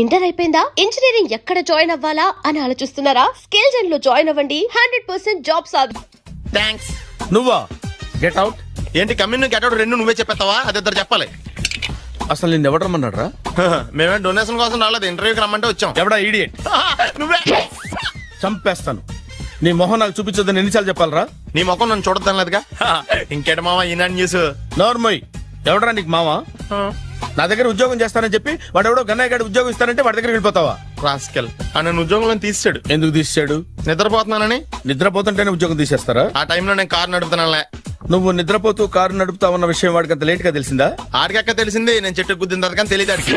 Inter అయిపోయిందా? Engineering ఎక్కడ join అవ్వాలా అని ఆలోచిస్తున్నారా? స్కేల్ జెన్ లో జాయిన్ అవ్వండి. 100% జాబ్ సాధి. థ్యాంక్స్. నువ్వా? Get out. ఏంటి కమ్యూన్ గెట్ అవుట్ రెండు నువ్వే చెప్పేస్తావా? అది ఇద్దరు చెప్పాలి. అసలు నేను ఎవడు రమ్మన్నాడు రా? మేమే డొనేషన్ కోసం రాలేదు, ఇంటర్వ్యూకి రమ్మంటే వచ్చాం. ఎవడా ఈడియట్? నువ్వే. చంపేస్తాను. నీ మొహం నాకు చూపించొద్దని ఎన్నిసార్లు చెప్పాలరా? నీ ముఖం నన్ను చూడద్దాం లేదుగా. ఇంకేట మామ ఈనాడు న్యూస్. నోర్మోయ్. ఎవడరా నీకు మావా? నా దగ్గర ఉద్యోగం చేస్తానని చెప్పి వాడు ఎవడో గన్నయ్య గారి ఉద్యోగం ఇస్తానంటే వాడి దగ్గర వెళ్ళిపోతావా? రాస్కెల్. నన్ను ఉద్యోగంలో తీసాడు. ఎందుకు తీసాడు? నిద్రపోతున్నానని. నిద్రపోతుంటేనే ఉద్యోగం తీసేస్తారా? ఆ టైంలో నేను కారు నడుపుతున్నానులే. నువ్వు నిద్రపోతూ కారు నడుపుతా ఉన్న విషయం వాడికి అంత లేట్ గా తెలిసిందా? ఆడికక్క తెలిసింది, నేను చెట్టు గుద్దిన తర్వాత కానీ తెలియదు ఆడికి.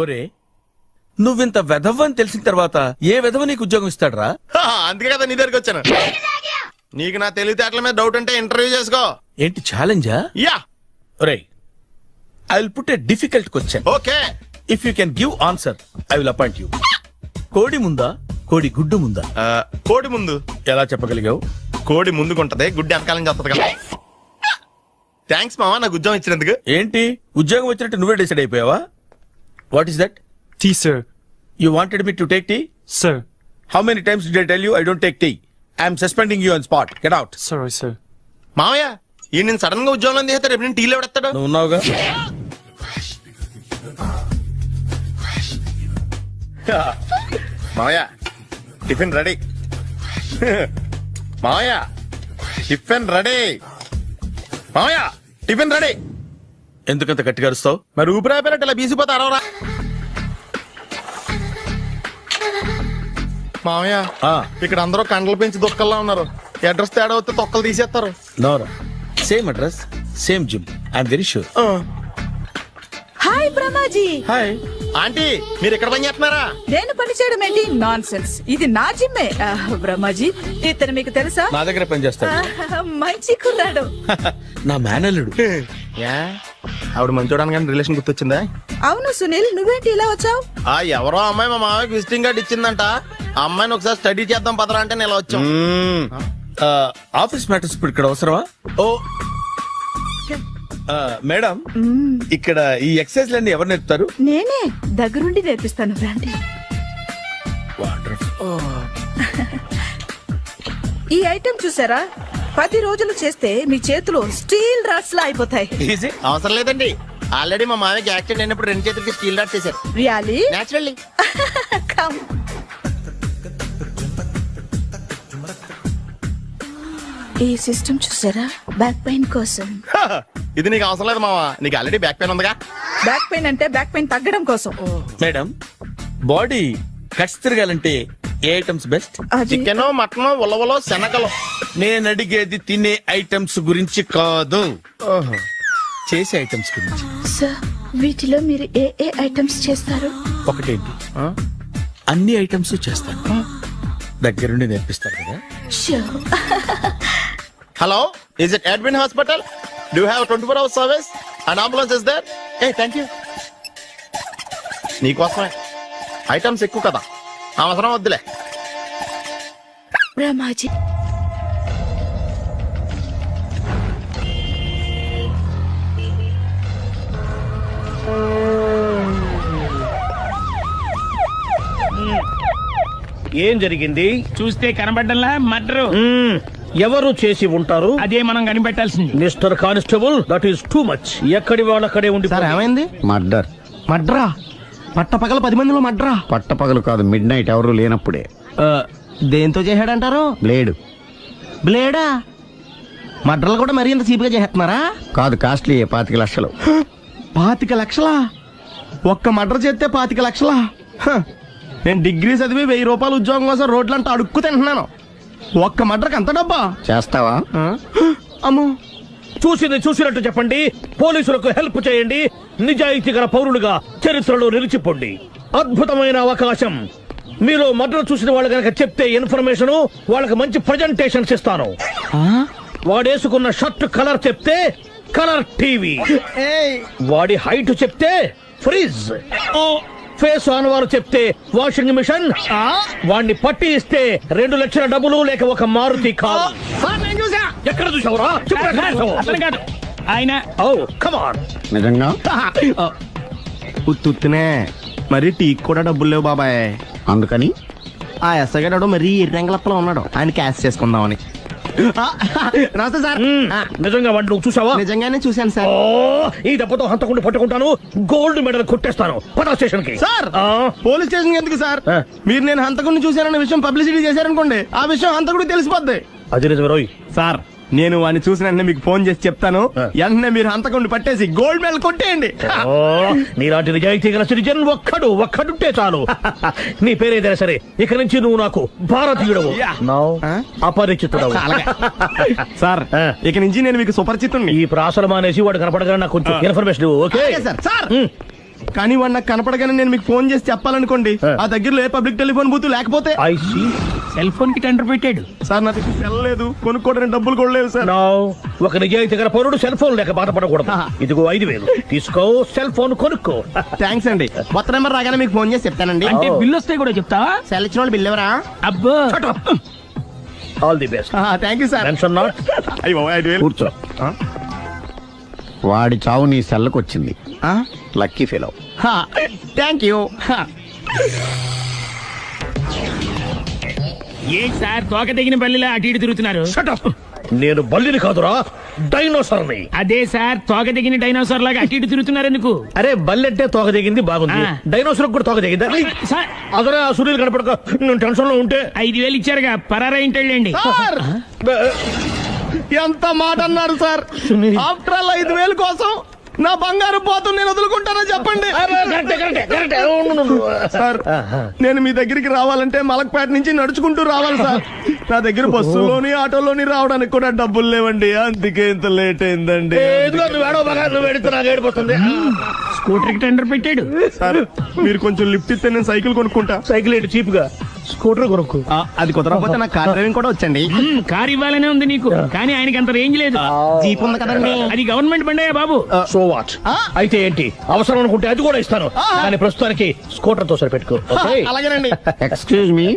ఒరే, నువ్వింత వెధవ్ అని తెలిసిన తర్వాత ఏ వెధవ నీకు ఉద్యోగం ఇస్తాడరా? అందుకే కదా నీ దగ్గరికి వచ్చాను. నీకు నా తెలివితేటల మీద డౌట్ అంటే ఇంటర్వ్యూ చేసుకో. ఏంటి ఛాలెంజా? యా. ఒరే, I will put a difficult question. Okay. If you can give answer I will appoint you. కోడి ముందా, కోడి గుడ్డు ముందా? కోడి ముందు. ఎలా చెప్పగలిగావు? కోడి ముందుకుంటది, గుడ్డి వెనకాలని చేస్తుంది కదా. థ్యాంక్స్ మామ, నాకు ఉద్యోగం ఇచ్చినందుకు. ఏంటి ఉద్యోగం వచ్చినట్టు నువ్వే డిసైడ్ అయిపోయావా? What is that? Tea, sir. You wanted me to take tea? Sir. How many times did I tell you I don't take tea? I am suspending you on spot. Get out. Sorry, sir. మామయ్య, ఈ నేను sudden గా ఉద్యోగంలో తీస్తాడు. రేపు నేను టీలో పెడతాడు. నువ్వు ఉన్నావుగా. మామయ్య, టిఫిన్ రెడీ. మామయ్య, టిఫిన్ రెడీ. మామయ్య, టిఫిన్ రెడీ. ఎందుకంత గట్టిగా అరుస్తావు? మరి ఊపిరాయిపోయినట్టు ఇలా బీసిపోతే అరవరా? మామయ్య, ఇక్కడ అందరూ కండలు పెంచి దుక్కల్లా ఉన్నారు. అడ్రస్ తేడా వస్తే తొక్కలు తీసేస్తారు. నోరా, same address, same gym. I'm very sure. Hi Brahmaji. Hi aunty, మీరు ఇక్కడ పని చేస్తున్నారా? నేను పని చేయడం ఏంటి? Nonsense. ఇది నా జిమ్మే. బ్రహ్మాజీ, ఇతను మీకు తెలుసా? నా దగ్గర పని చేస్తాడు. మంచి కుర్రాడు. నా మేనల్లుడు. ఆవిడ మంచోడానికి కానీ రిలేషన్ గుర్తొచ్చిందా? అవును సునీల్, నువ్వేంటి ఇలా వచ్చావు? ఎవరో అమ్మాయి మా మామయ్యకి విజిటింగ్ కార్డ్ ఇచ్చిందంట. ఆ అమ్మాయిని ఒకసారి స్టడీ చేద్దాం పదరా అంటే నేను ఇలా వచ్చాం. ఆఫీస్ మ్యాటర్స్ ఇప్పుడు ఇక్కడ అవసరమా? ఓ మేడం, ఇక్కడ ఈ ఎక్సర్సైజ్ లన్నీ ఎవరు నేర్పుతారు? నేనే దగ్గరుండి నేర్పిస్తాను. రండి. ఈ ఐటెం చూసారా? 10 రోజులు చేస్తే మీ చేతులు స్టీల్ రాట్స్ లా అయిపోతాయి. అవసరం లేదండి, ఆల్రెడీ మా మామయ్యకి యాక్సిడెంట్ అయినప్పుడు 2 చేతులకి స్టీల్ డాట్ చేశారు. రియల్లీ? నేచురల్లీ. కమ్. ఈ సిస్టమ్ చూసారా? బ్యాక్ పెయిన్ కోసం. ఇది నీకు అవసరం లేదు మామ, నీకు ఆల్రెడీ బ్యాక్ పెయిన్ ఉందిగా. బ్యాక్ పెయిన్ అంటే బ్యాక్ పెయిన్ తగ్గడం కోసం. మేడం, బాడీ కట్స్ తిరగాలంటే ఏ ఐటమ్స్ బెస్ట్? చికెన్, మటన్, ఉలవలో, శనగలు. నేను అడిగేది తినే ఐటమ్స్ గురించి కాదు, చేసే ఐటమ్స్ గురించి. సార్, వీటిలో మీరు ఏ ఏ ఐటమ్స్ చేస్తారు? ఒకటేంటి, అన్ని ఐటమ్స్ చేస్తాను. దగ్గరుండి నేర్పిస్తారు కదా. Hello, is it admin hospital? Do have 24 hours service and ambulance is there? Thank you. నీకోసమే. ఐటమ్స్ ఎక్కువ కదా, అవసరం వద్దులే. బ్రహ్మాజీ, ఏం జరిగింది? చూస్తే కనబడ్డంలా మర్డరు. ఎవరు చేసి ఉంటారు? అదే మనం కనిపెట్టాల్సింది. Mister constable, that is too much. ఎక్కడి వాళ్ళక్కడే ఉండి. ఏమైంది? మర్డర్. మడ్రా? పట్టపగల 10 మందిలో మడ్రా? పట్టపగలు కాదు, మిడ్ నైట్ ఎవరు లేనప్పుడే. దేంతో చేశాడంటారు? బ్లేడ్. బ్లేడా? మడ్రలు కూడా మరీ ఇంత చీప్ గా చేస్తున్నారా? కాదు, కాస్ట్లీ. 25 లక్షలు. 25 లక్షలా? ఒక్క మడ్ర చేస్తే 25 లక్షలా? నేను డిగ్రీ చదివి 1000 రూపాయలు ఉద్యోగం కోసం రోడ్లంతా అడుక్కు తింటున్నాను. ఒక్క మడ్రకు అంత డబ్బా? చేస్తావా? అమ్మో. చూసింది చూసినట్టు చెప్పండి. పోలీసులకు హెల్ప్ చేయండి. నిజాయితీ గల పౌరులుగా చరిత్రలో నిలిచిపోండి. అద్భుతమైన అవకాశం. మీరు మర్డర్ చూసిన వాళ్ళు కనుక చెప్తే ఇన్ఫర్మేషన్, వాళ్ళకి మంచి ప్రజెంటేషన్స్ ఇస్తాను. వాడేసుకున్న షర్ట్ కలర్ చెప్తే కలర్ టీవీ, వాడి హైట్ చెప్తే ఫ్రిజ్, ఫేస్ ఆన్ వారు చెప్తే వాషింగ్ మిషన్, వాడిని పట్టి ఇస్తే 2 లక్షల డబ్బులు లేక ఒక మారుతి కారు. ఎక్కడ చూసావురా? ఆయన కమాన్. నిజంగా? ఉత్తునే మరి టీకి కూడా డబ్బులు లేవు బాబాయ్. అందుకని ఆ ఎస్ఐ గారు మరీ ఎర్రంగలప్పలో ఉన్నాడు, ఆయన క్యాష్ చేసుకుందామని. నమస్తే సార్. నిజంగా వాడిని నువ్వు చూసావా? నిజంగానే చూశాను సార్. ఓ, ఈ దెబ్బతో హంతకుండా పట్టుకుంటాను, గోల్డ్ మెడల్ కొట్టేస్తాను. పద స్టేషన్ కి. సార్ పోలీస్ స్టేషన్ ఎందుకు సార్? ఆ. మీరు నేను హంతకుడిని చూశానన్న విషయం పబ్లిసిటీ చేశారనుకోండి, ఆ విషయం హంతకుడికి తెలిసిపోద్ది. అది నిజమే రోయ్. సార్ నేను వాడిని చూసిన వెంటనే మీకు ఫోన్ చేసి చెప్తాను. వెంటనే మీరు హంతకుడిని పట్టేసి గోల్డ్ మెడల్ కొట్టేయండి. ఓ, నీలాంటి నిజాయితీ గల సిటిజన్ ఒక్కడుంటే చాలు. నీ పేరేదైనా సరే, ఇక నుంచి నువ్వు నాకు భారతీయుడవు, నౌ అపరిచితుడవు. సార్ ఆ. ఇక నుంచి నేను మీకు సుపరిచితుణ్ణి. ఈ ప్రాసలు మానేసి వాడు కనపడగానే నాకు కొంచెం ఇన్ఫర్మేషన్ ఇవ్వు, ఓకే? అలాగే సార్. సార్ కానీ వాడు నాకు కనపడగానే నేను మీకు ఫోన్ చేసి చెప్పాలనుకోండి, ఆ దగ్గరలో ఏ పబ్లిక్ టెలిఫోన్ బూత్ లేకపోతే. I see. సెల్ ఫోన్ కి టెండర్ పెట్టాడు. సార్ నా దగ్గర సెల్ లేదు, కొనుక్కోవడానికి డబ్బులు కూడా లేవు సార్. నౌ ఒక నిజాయితీ గల పౌరుడు సెల్ ఫోన్ లేక బాధపడకూడదు. ఇదిగో 5,000 తీసుకో, సెల్ ఫోన్ కొనుక్కో. థ్యాంక్స్ అండి. కొత్త నెంబర్ రాగానే మీకు ఫోన్ చేసి చెప్తానండి. అంటే బిల్లు వస్తే కూడా చెప్తావా? సెల్ ఇచ్చిన వాళ్ళు బిల్ ఎవరా? అబ్బో, all the best. Thank you sir. Mention not. అయ్యో 5,000. కూర్చో. వాడి చావు నీ సెల్లకు వచ్చింది. Lucky fellow. Thank you. ఏం సార్ తోక తెగిన బల్లిలా అటు ఇటు తిరుగుతున్నారు? నేను బల్లిని కాదురా, డైనోసార్ని. అదే సార్ తోక తెగిన డైనోసార్ లాగా అటు ఇటు తిరుగుతున్నారు ఎందుకు? అరే బల్లెట్టే తోక దిగింది బాగుంది, ఆ. డైనోసార్ కూడా తోక దిగిందా? సార్ అదరే ఆ సూర్యులు కనపడక నేను టెన్షన్ లో ఉంటే 5,000 ఇచ్చారుగా, పరారా ఇంటండి. సార్ ఎంత మాట అన్నారు సార్? ఆఫ్టర్ ఆల్ 5,000 కోసం నా బంగారు పోతు నేను వదులుకుంటానో చెప్పండి. సార్ నేను మీ దగ్గరికి రావాలంటే మలక్పేట నుంచి నడుచుకుంటూ రావాలి సార్. నా దగ్గర బస్సులోని ఆటోలోని రావడానికి కూడా డబ్బులు లేవండి, అందుకే ఇంత లేట్ అయిందండి. స్కూటర్ కి టెండర్ పెట్టాడు. సార్ మీరు కొంచెం లిఫ్ట్ ఇస్తే నేను సైకిల్ కొనుక్కుంటా. సైకిల్ ఏంటి చీప్ గా, స్కూటర్ కొనుక్కు. అది కుదరకపోతే నాకు కార్ డ్రైవింగ్ కూడా వచ్చండి. కార్ ఇవ్వాలనే ఉంది నీకు, కానీ ఆయనకి అంత రేంజ్ లేదు. జీప్ ఉంది కదండి. అది గవర్నమెంట్ బండయా బాబు. So what? అయితే ఏంటి, అవసరం అనుకుంటే అది కూడా ఇస్తాను, కానీ ప్రస్తుతానికి స్కూటర్ తో సరిపెట్టుకో. అలాగేనండి. ఎక్స్క్యూజ్ మీ,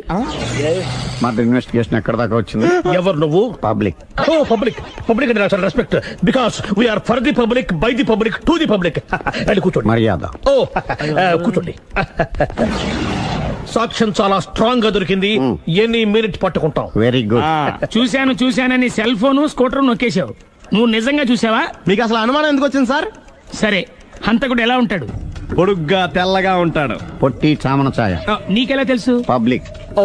మరి ఇన్వెస్టిగేషన్ ఎక్కడ దాకా వచ్చింది? ఎవరు నువ్వు? పబ్లిక్. ఓ పబ్లిక్. పబ్లిక్ అంటే నాకు respect, because we are for the public, by the public, to the public. అని కూర్చోండి. మర్యాద. ఓ కూర్చోండి. సాక్ష్యం చాలా స్ట్రాంగ్ గా దొరికింది, ఎన్ని మినిట్ పట్టుకుంటాం. Very good. చూశానని సెల్ ఫోను స్కూటర్ నొక్కేశావు. నువ్వు నిజంగా చూసావా? మీకు అసలు అనుమానం ఎందుకు వచ్చింది సార్? సరే, హంతకుడు ఎలా ఉంటాడు? పొడుగ్గా తెల్లగా ఉంటాడు. పొట్టి చామన ఛాయ. నీకెలా తెలుసు? పబ్లిక్. ఓ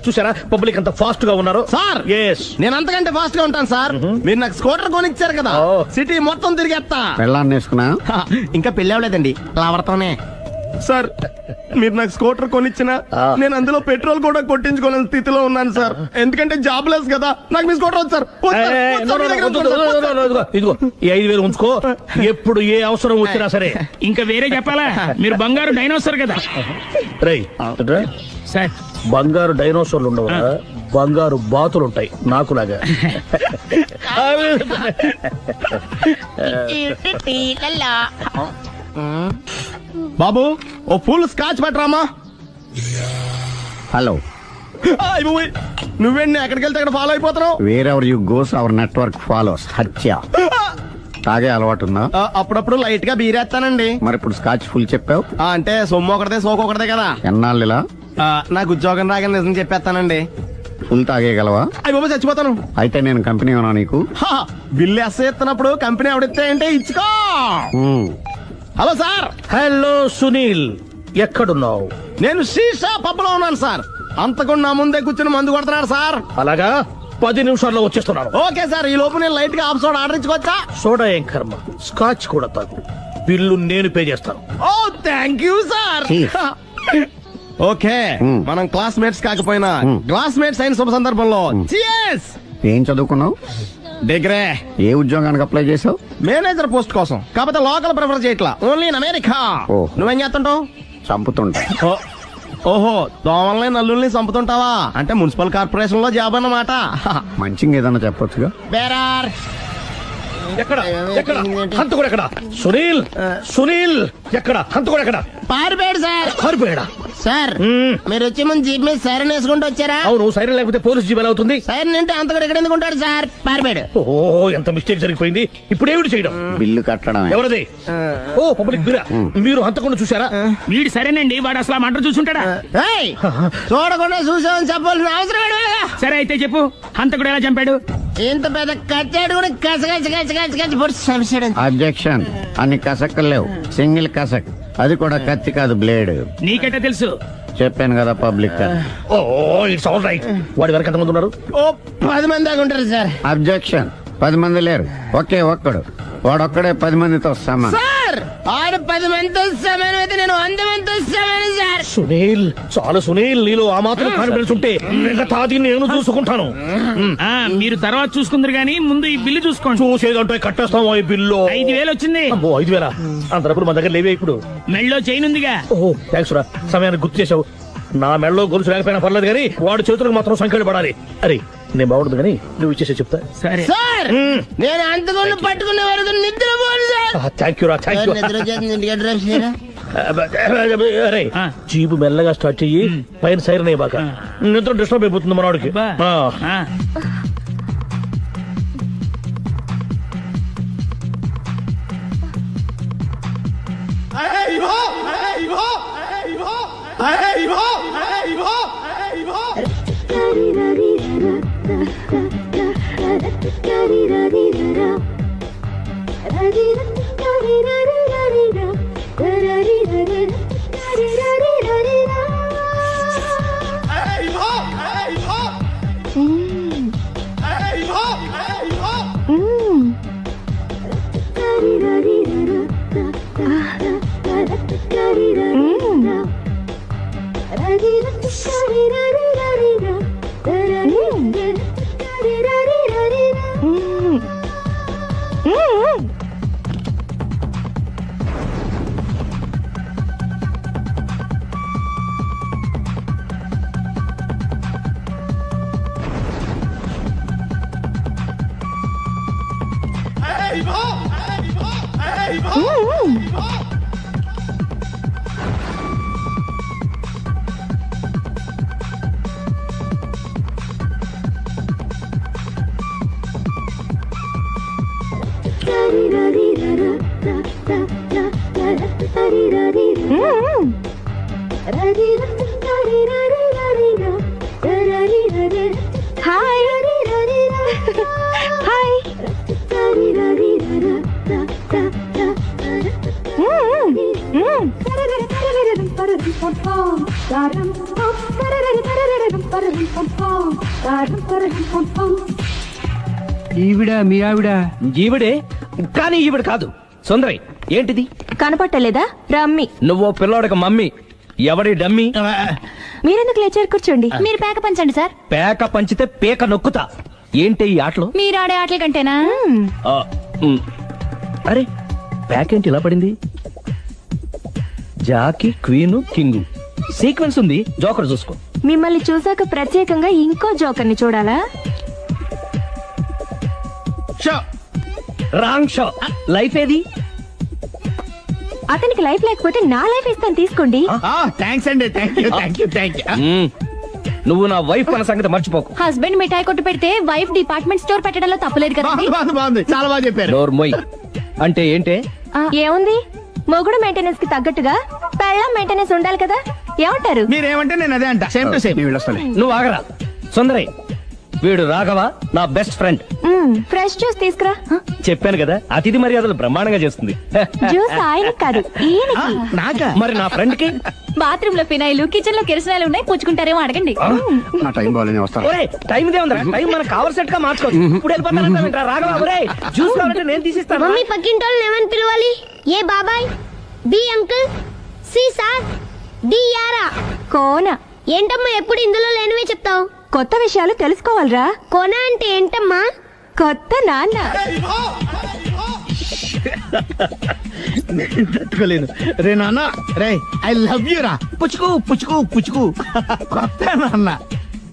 చూసారా పబ్లిక్ అంత ఫాస్ట్ గా ఉన్నారు. సార్ ఎస్, నేను అంతకంటే ఫాస్ట్ గా ఉంటాను సార్. మీరు నాకు స్కూటర్ కొనిచ్చారు కదా, సిటీ మొత్తం తిరిగేస్తా. పెళ్ళాన్ని వేసుకున్నా? ఇంకా పెళ్లి అవ్వలేదండి, లావర్తోనే. సార్ మీరు నాకు స్కూటర్ కొనిచ్చిన నేను అందులో పెట్రోల్ కూడా కొట్టించుకోలేని స్థితిలో ఉన్నాను సార్. ఎందుకంటే జాబ్ లెస్ కదా, నాకు మీ స్కూటర్ వచ్చారు. ఇదిగో ఈ 5,000 ఉంచుకో, ఎప్పుడు ఏ అవసరం వచ్చినా సరే. ఇంకా వేరే చెప్పాలా? మీరు బంగారు డైనోసార్ కదా. రై సార్ బంగారు డైనోసార్లు ఉండవు, బంగారు బాతులు ఉంటాయి నాకులాగా. బాబు ఓ ఫుల్ స్కాచ్ పెట్టరామా. హలో. నువ్వేండి ఎక్కడికి వెళ్తే అక్కడ ఫాలో అయిపోతున్నావు? Wherever you goes our network follows. హత్య. తాగే అలవాటు ఉందా? అప్పుడప్పుడు లైట్ గా బీరేస్తానండి. మరి ఇప్పుడు స్కాచ్ ఫుల్ చెప్పావు అంటే సొమ్ము ఒకటిదే సోకు ఒకటిదే కదా. ఎన్నాళ్ళు ఇలా? నాకు ఉద్యోగం రాగానే నిజం చెప్పేస్తానండి. ఫుల్ తాగేయగలవా? అయ్యి బాబు చచ్చిపోతాను. అయితే నేను కంపెనీ ఉన్నా నీకు? బిల్లు ఎస్ ఎత్తినప్పుడు కంపెనీ ఎవడిస్తే అంటే ఇచ్చుకో. Hello sir. హలో సునీల్, ఎక్కడున్నావు? నేను శీషా పబ్లో ఉన్నాను సార్. అంతకుండా నా ముందే కూర్చుని మందు కొడుతున్నాడు సార్. అలాగా, 10 నిమిషాల్లో వచ్చేస్తున్నాను. ఓకే సార్, ఈ లోపు నేను లైట్ గా ఆఫ్ సోడా ఆర్డర్ ఇచ్చుకోవచ్చా? సోడా ఏం కర్మ, స్కాచ్ కూడా తాగు, బిల్లు నేను పే చేస్తాను. ఓ థ్యాంక్ యూ సార్. ఓకే, మనం క్లాస్మేట్స్ కాకపోయినా క్లాస్మేట్స్ అయిన శుభ సందర్భంలో cheers. ఏం చదువుకున్నావు? డిగ్రీ. ఏ ఉద్యోగానికి అప్లై చేసావు? మేనేజర్ పోస్ట్ కోసం, కాకపోతే లోకల్ ప్రిఫర్ చేయట్లా, ఓన్లీ ఇన్ అమెరికా. ఓ. నువ్వేం చేస్తుంటావు? చంపుతుంటా. ఓహో, దోమల్ని నల్లుల్ని చంపుతుంటావా? అంటే మున్సిపల్ కార్పొరేషన్ లో జాబ్ అన్నమాట. మంచిగా ఏదన్నా చెప్పొచ్చుగా. బేరార్ ఎక్కడ ఎక్కడ హంతకుడు ఎక్కడ? సునీల్ సునీల్ ఎక్కడ హంతకుడు ఎక్కడ? పారిపోయాడు సార్. పారిపోయాడా? సార్ మీరు వచ్చే ముందు జీప్ మీద సైరన్ వేసుకుంటూ వచ్చారా? అవును, సైరన్ లేకపోతే పోలీస్ జీవన్ అవుతుంది. సైరన్ అంటే అంత కూడా ఎక్కడ ఎందుకు ఉంటాడు సార్? పారిపోయాడు. ఓ ఎంత మిస్టేక్ జరిగిపోయింది. ఇప్పుడు ఏమిటి చేయడం? బిల్లు కట్టడమే. ఎవరిది? ఓ పబ్లిక్ బిరా. మీరు హంతకుండా చూసారా? వీడు సరేనండి, వాడు అసలు ఆ మంట చూసుంటాడా? ఏయ్, చూడకుండా చూసామని చెప్పాల్సిన అవసరం ఏంటి? సరే అయితే చెప్పు, హంతకుడు ఎలా చంపాడు? ఇంత పెద్ద కచ్చాడు కూడా కచ్చ పొడి సమస్యడు. అబ్జెక్షన్. అన్ని కసక్కులు లేవు, సింగిల్ కసక్. అది కూడా కత్తి కాదు, బ్లేడ్. నీకెట్టా తెలుసు? చెప్పాను కదా public. Oh it's all right. వాడి వరకు ఎంతమంది ఉన్నారు? ఓ 10 మంది దాకా ఉంటారు సార్. అబ్జెక్షన్. 10 మంది లేరు, ఒకే ఒక్కడు. వాడొక్కడే 10 మందితో సమానం. సార్ ఆడు 10 మందితో సమానం అయితే నేను 100 మందితో సమానం సార్. సునీల్, చాలా సునీల్, నీలో ఆ మాత్రం కాన్ఫిడెన్స్ ఉంటే మిగతాది నేను చూసుకుంటాను. ఆ మీరు తర్వాత చూసుకుందరు గానీ ముందు ఈ బిల్లు చూసుకోండి. చూసేదంటే కట్టేస్తాం ఈ బిల్లు. 5,000 వచ్చింది. అబ్బో 5,000 అంత డబ్బులు మన దగ్గర లేవే ఇప్పుడు. మెళ్ళో చైన్ ఉందిగా. ఓహో థ్యాంక్స్ రా, సమయానికి గుర్తు చేసావు. నా మెడలో గొలుసు లేకపోయినా పర్లేదు కానీ వాడి చేతులకు మాత్రం సంఖ్యలు పడాలి. అరే నేను బాగుండదు కానీ నువ్వు ఇచ్చేసే చెప్తా. సరే సార్ నేను అంతకుండా పట్టుకునే వరకు నిద్రపోను సార్. థ్యాంక్ యూ రా, థ్యాంక్ యూ. నిద్ర వచ్చేస్తుంది, ఇంటికి డ్రైవ్ చేయరా? అరే ఆ. జీబు మెల్లగా స్టార్ట్ చెయ్యి, పైన సైరన్ అయ్యి బాగా నిద్ర డిస్టర్బ్ అయిపోతుంది మనవాడికి. బా. ఆ. ఆ. ఈవిడ మీ ఆవిడ? ఈవిడే, కానీ ఈవిడ కాదు. సుందరి ఏంటిది? కనపట్టలేదా? రమ్మి. నువ్వు పిల్లోడికి మమ్మీ. ఎవడి డమ్మి? మీరెందుకు లేచారు? కూర్చోండి. మీరు పేక పంచండి సార్. పేక పంచితే పేక నొక్కుతా. ఏంటి ఈ ఆటలు? మీరు ఆడే ఆటల కంటేనా? ఆ, అరే పేకేంటి ఇలా పడింది? జాకి, క్వీను, కింగు సీక్వెన్స్ ఉంది. జోకర్ చూసుకో. మిమ్మల్ని చూసాక ప్రత్యేకంగా ఇంకో జోకర్ని చూడాలా? Wrong show. లైఫ్ ఏది? అతనికి లైఫ్ లేకపోతే నా లైఫ్ ఇస్తాను, తీసుకోండి. థ్యాంక్స్ అండి. Thank you. నువ్వు నా వైఫ్ అన్న సంగతి మర్చిపోకు. హస్బెండ్ మిఠాయి కొట్టు పెడితే వైఫ్ డిపార్ట్మెంట్ స్టోర్ పెట్టడంలో తప్పలేదు కదా. బాగుంది, చాలా బాగా చెప్పారు. డోర్ మొయ్. అంటే ఏంటే? ఏముంది, మొగుడు మెయింటెనెన్స్ కి తగ్గట్టుగా పెళ్ళాం మెయింటెనెన్స్ ఉండాలి కదా. ఏమంటారు? మీరేమంటే నేను అదే అంట. Same to same. నువ్వు ఆగరా. సుందరి, వీడు రాఘవ, నా బెస్ట్ ఫ్రెండ్. ఫ్రెష్ జ్యూస్ తీసుకురా. చెప్పాను కదా, అతిథి మర్యాదలు బ్రహ్మాండంగా చేస్తుంది. జ్యూస్ ఆయనకి కాదు, ఈయనకి. నాకా? మరి నా ఫ్రెండ్ కి? బాత్రూమ్ లో ఫినాయిల్, కిచెన్ లో కిరసనాయిలు ఉన్నాయి, పుచ్చుకుంటారేమో అడగండి. నా టైం బాగాలేని వస్తాను. ఒరే టైం ఇదే ఉందా? టైం మనకు కవర్ సెట్ గా మార్చుకోవచ్చు. ఇప్పుడు వెళ్ళిపోతానంటా రాఘవ. ఒరే జ్యూస్ కావాలంటే నేను తీసిస్తాను. మమ్మీ పక్కింటోళ్ళని ఏమని పిలవాలి? ఏ బాబాయ్, B uncle, C sir, D యారా. కోన. ఏంటమ్మా ఎప్పుడు ఇందులో లేనివే చెప్తావు? కొత్త విషయాలు తెలుసుకోవాలిరా. కోన అంటే ఏంటమ్మా? కొత్త నాన్న. తట్టుకోలేను. రే నాన్న, రే ఐ లవ్ యూ రా. పుచ్చుకు పుచ్చుకు పుచ్చుకు. కొత్త నాన్న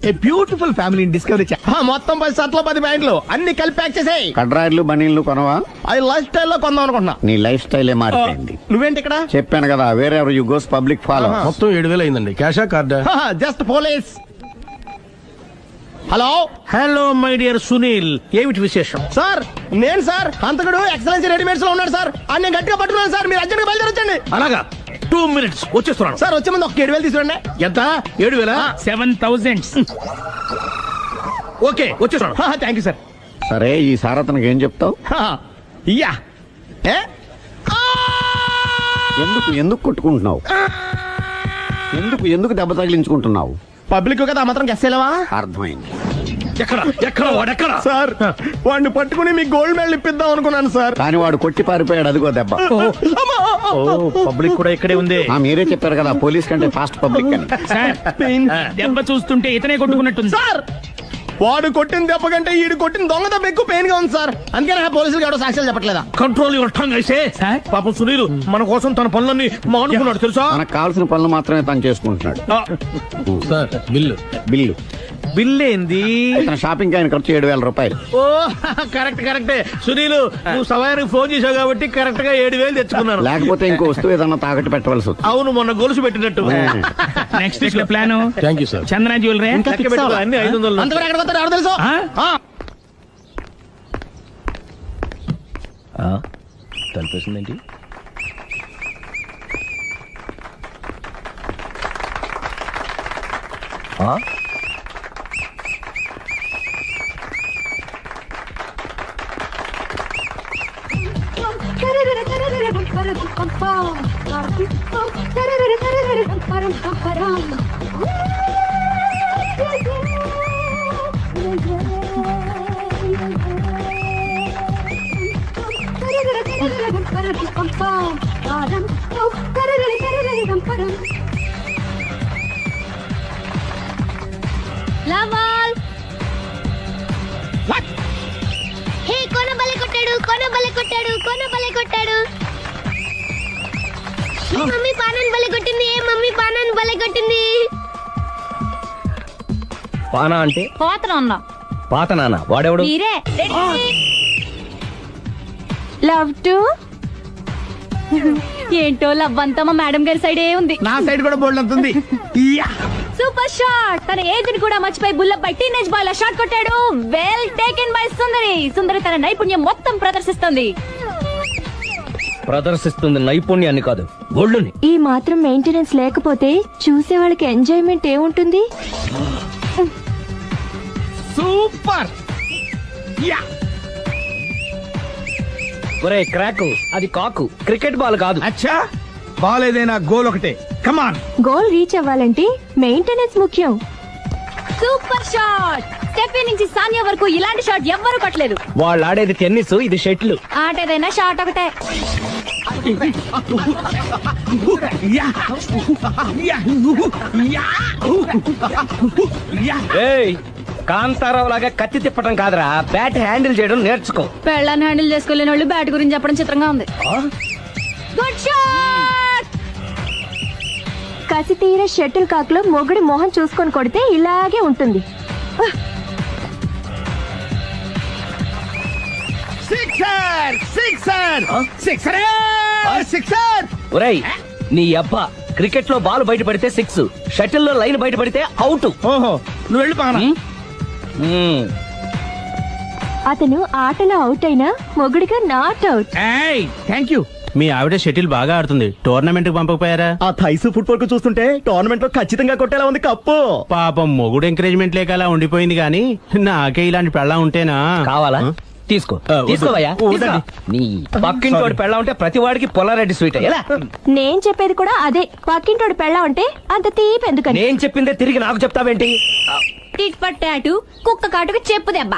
ఏ బ్యూటిఫుల్ ఫ్యామిలీని డిస్కవరీ మొత్తం 10 షర్ట్లు 10 ప్యాంట్లు అన్ని కలిపి ప్యాక్ చేసేయ్. కడ్రాయిలు బనీళ్లు కొనవా? అది లైఫ్ స్టైల్లో కొందాం అనుకుంటున్నా. నీ లైఫ్ స్టైలే మారిపోయింది. నువ్వేంటి ఇక్కడ? చెప్పాను కదా, వేరే ఎవరు యు గోస్ పబ్లిక్ ఫాలో. మొత్తం 7,000 అయిందండి. క్యాషా కార్డా? Just police. Hello hello my dear Sunil, ఏమిటి విశేషం? సార్, నేను సార్ అంతకుడు ఎక్సలెన్సీ రెడీమేడ్స్ లో ఉన్నాడు సార్. అని నేను గట్టిగా పట్టుకున్నాను సార్. మీరు అర్జెంట్ గా బయలుదేరొచ్చండి. అలాగా, 2 minutes వచ్చేస్తున్నాను. సార్ వచ్చే ముందు ఒక 7,000 తీసుకోండి. ఎంత? 7,000? 7,000. ఓకే, వచ్చేస్తున్నాను. Thank you sir. సరే, ఈ సార్ అతనికి ఏం చెప్తావు? ఇయ్యా ఎందుకు ఎందుకు కొట్టుకుంటున్నావు? ఎందుకు దెబ్బ తగిలించుకుంటున్నావు? పబ్లిక్ కదా మాత్రం గెస్సేలేవా? అర్థమైంది. ఎక్కడ వాడెక్కడ? సార్, వాడిని పట్టుకుని మీ గోల్డ్ మెడల్ ఇప్పిద్దాం అనుకున్నాను సార్. కానీ వాడు కొట్టి పారిపోయాడు. అదిగో దెబ్బ. పబ్లిక్ కూడా ఇక్కడే ఉంది. మీరే చెప్పారు కదా, పోలీస్ కంటే ఫాస్ట్ పబ్లిక్ అని. సార్, దెబ్బ చూస్తుంటే ఇతనే కొట్టుకున్నట్టుంది. సార్, వాడు కొట్టిన దెబ్బ కంటే ఈడు కొట్టిన దొంగ దెబ్బ ఎక్కువ పెయిన్ గా ఉంది సార్. అందుకే నా పోలీసులు ఎవడో సాక్ష్యాలు చెప్పట్లేదా? కంట్రోల్ యువర్ టంగ్ అయితే. పాపం సునీల్ మన కోసం తన పనులన్నీ మానుకున్నాడు తెలుసా? మనకు కావాల్సిన పనులు మాత్రమే తను చేసుకుంటున్నాడు. Sir, bill. బిల్ ఏంది? తన షాపింగ్ ఆయన ఖర్చు 7,000 రూపాయలు. ఓ కరెక్టే. సునీల్, నువ్వు సమయానికి ఫోన్ చేసావు కాబట్టి కరెక్ట్ గా 7,000 తెచ్చుకున్నాను. లేకపోతే ఇంకో వస్తువు ఏదన్నా తాకట్టు పెట్టవలసి వస్తుంది. అవును, మొన్న గొలుసు పెట్టినట్టు. నెక్స్ట్ వీక్ లో plan thank you sir. Chandana jewellery. లెక్క పెట్టుకో, అన్ని 500. అంతవరకు ఎక్కడ పోతారు ఎవరు తెలుసు? తలిపేసిందేంటి? లవాల్ హే, కొన బలే కొట్టాడు. ఏ మమ్మీ పానాన్ని బలే కొట్టింది. పానా అంటే పాత నాన్న. వాడెవడు? లవ్ టు ఏంటో లవ్ అంతా మా మేడం గారి సైడే ఉంది. నా సైడ్ కూడా బోల్డ్ అంతుంది. Super shot. తన ఏజ్ ని కూడా మర్చిపోయి బుల్లపై టీనేజ్ బాయ్ లా షాట్ కొట్టాడు. వెల్ టేకెన్ బై సుందరి తన నైపుణ్యం మొత్తం ప్రదర్శిస్తుంది నైపుణ్యాన్ని కాదు, ఒళ్ళుని. ఈ మాత్రం మెయింటెనెన్స్ లేకపోతే చూసే వాళ్ళకి ఎంజాయ్మెంట్ ఏముంటుంది? సూపర్. ఒరే క్రాకు, అది కాకు, క్రికెట్ బాల్ కాదు. అచ్చా, బాల్ ఏదైనా గోల్ ఒకటే. కమాన్. గోల్ రీచ్ అవ్వాలంటే మెయింటెనెన్స్ ముఖ్యం. Super shot. స్టెఫీ నుంచి సానియా వరకు ఇలాంటి షాట్ ఎవ్వరూ కొట్టలేదు. వాళ్ళు ఆడేది టెన్నిస్, ఇది షటిల్. ఆట ఏదైనా షాట్ ఒకటే. కాంతారావు లాగా కత్తి తిప్పటం కాదురా, బ్యాట్ హ్యాండిల్ చేయడం నేర్చుకో. పెళ్ళాన్ని హ్యాండిల్ చేసుకోలేని వాళ్ళు బ్యాట్ గురించి చెప్పడం చిత్రంగా ఉంది. Good shot. కసి తీర షటిల్ కాక్ లో మొగుడి మొహం చూసుకొని కొడితే ఇలాగే ఉంటుంది. ఒరేయ్, నీ అబ్బా, క్రికెట్ లో బాల్ బయట పడితే 6, షటిల్ లో లైన్ బయట పడితే అవుట్. ఓహో, నువ్వు వెళ్ళి పానా. అతను ఆటలో అవుట్ అయినా మొగుడిగా నాట్ అవుట్. Thank you. మీ ఆవిడ షటిల్ బాగా ఆడుతుంది, టోర్నమెంట్ కి పంపకపోయారా? ఆ థైసు ఫుట్బాల్ కు చూస్తుంటే టోర్నమెంట్ లో ఖచ్చితంగా కొట్టేలా ఉంది కప్పు. పాపం మొగుడు ఎంకరేజ్మెంట్ లేక అలా ఉండిపోయింది గానీ నాకే ఇలాంటి పెళ్ళా ఉంటేనా. కావాలా? తీసుకోవయ్యా. నీ పక్కింటోడి పెళ్ళా ఉంటే ప్రతి వాడికి పొలారెడ్డి స్వీట్. ఎలా? నేను చెప్పేది కూడా అదే. పక్కింటోడు పెళ్ళా ఉంటే అంత తీపి ఎందుకని? నేను చెప్పిందే తిరిగి నాకు చెప్తావేంటి? టిట్ పట్ టాటు, కుక్క కాటుకు చెప్పు దెబ్బ.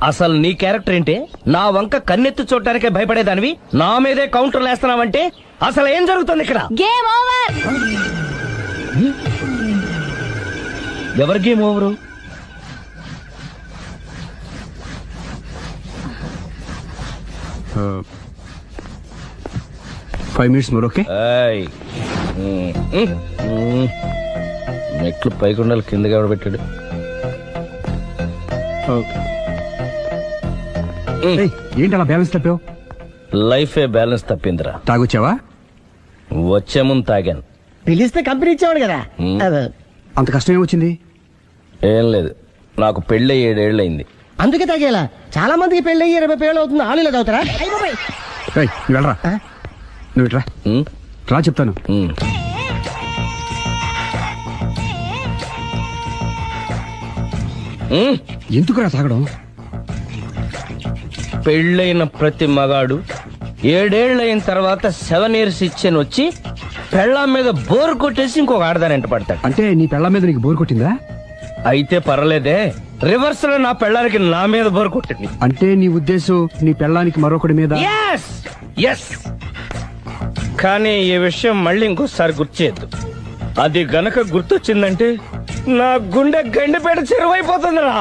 అసలు నీ క్యారెక్టర్ ఏంటి? నా వంక కన్నెత్తి చూడటానికే భయపడేదానివి నా మీదే కౌంటర్ వేస్తున్నావంటే అసలు ఏం జరుగుతుంది ఇక్కడ? Game over. ఎవరి game over? Uh, 5 minutes more, okay? మెట్లు పైకుండాలి కిందకి ఎవడ పెట్టాడు? ఏంటి అలా బ్యాలెన్స్ తప్పావు? లైఫే బ్యాలెన్స్ తప్పిందిరా. తాగొచ్చావా? వచ్చే ముందు తాగాను. పిలిస్తే కంపెనీ ఇచ్చేవాడు కదా. అంత కష్టం ఏమొచ్చింది? ఏం లేదు, నాకు పెళ్ళి 7 ఏళ్ళయింది. అందుకే తాగేలా. చాలా మందికి పెళ్లి 20 ఏళ్ళు అవుతుంది. ఆలు ఇలా తాగుతారా? ఏయ్, నువ్వు వెళ్ళరా. నువ్వు ఇట్రా రా చెప్తాను. ఎందుకురా తాగడం? పెళ్ళైన ప్రతి మగాడు 7 ఏళ్ళైన తర్వాత 7 years ఇచ్చాను వచ్చి పెళ్ళాం మీద బోర్ కొట్టేసి ఇంకొక ఆడదాని ఎంట పడతాడు. అంటే నీ పెళ్ళ మీద నీకు బోర్ కొట్టిందా? అయితే పర్లేదే, రివర్స్ లో నా పెళ్ళానికి నా మీద బోర్ కొట్టింది. అంటే నీ ఉద్దేశం నీ పెళ్ళానికి మరొకటి మీద? ఎస్. కానీ ఈ విషయం మళ్ళీ ఇంకోసారి గుర్తు చేయొద్దు. అది గనక గుర్తొచ్చిందంటే నా గుండె గండిపేట చెరువైపోతుందిరా.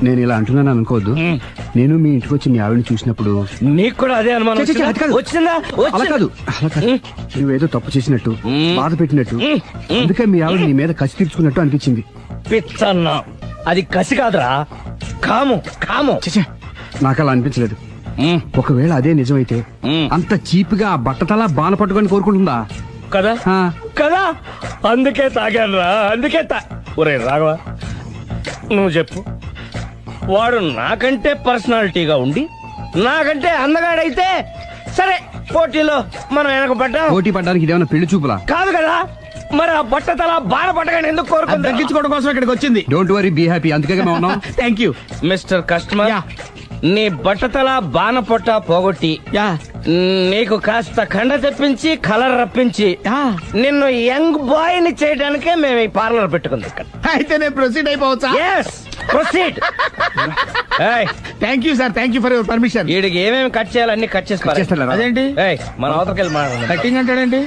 నేను ఇలా అంటున్నాను అనుకోవద్దు. నేను మీ ఇంటికి వచ్చి మీ ఆవిడని చూసినప్పుడు నీకు కూడా అదే అనుమానం ఛీ, ఛీ, అది కాదు. వచ్చిందా? అలా కాదు, అలా కాదు. నువ్వేదో తప్పు చేసినట్టు, బాధ పెట్టినట్టు, అందుకే మీ ఆవిడ నీ మీద కసి తీర్చుకున్నట్టు అనిపించింది. పిచ్చన్నా, అది కసి కాదురా, కాము. ఛీ, నాకు అలా అనిపించలేదు. ఒకవేళ అదే నిజమైతే అంత చీప్ గా ఆ బట్టతలా బాన పట్టుకొని కోరుకుంటుందా? కదా కదా, అందుకే తాగానురా, అందుకే ఒరే రాఘవ, నువ్వు చెప్పు. వాడు నాకంటే పర్సనాలిటీగా ఉండి నాకంటే అందగాడైతే సరే, పోటీలో మనం వెనకబడ్డా. పోటీ పడ్డానికి ఇదేమన్నా పెళ్లి చూపులా? కాదు కదా, మరి ఆ బట్టతల బాధ పట్టగానే ఎందుకు కోరుకుంది? తగ్గించుకోవడం కోసం ఇక్కడికి వచ్చింది. Don't worry, be happy. అందుకే మేము ఉన్నాం. Thank you mister customer. నీ బట్టతల బాన పొట్ట పోగొట్టి నీకు కాస్త కండ తెప్పించి కలర్ రప్పించి నిన్ను యంగ్ బాయ్ ని చేయడానికే మేము ఈ పార్లర్ పెట్టుకుంది ఇక్కడ. అయితే నేను ప్రొసీడ్ అయిపోవచ్చా? Proceed. Thank you sir, thank you for your permission. వీడికి ఏమేమి కట్ చేయాలి అన్ని కట్ చేసి చేస్తారా? అదేంటి మన అవతలకెళ్ళి మాట్లాడండి. కటింగ్ అంటాడండి.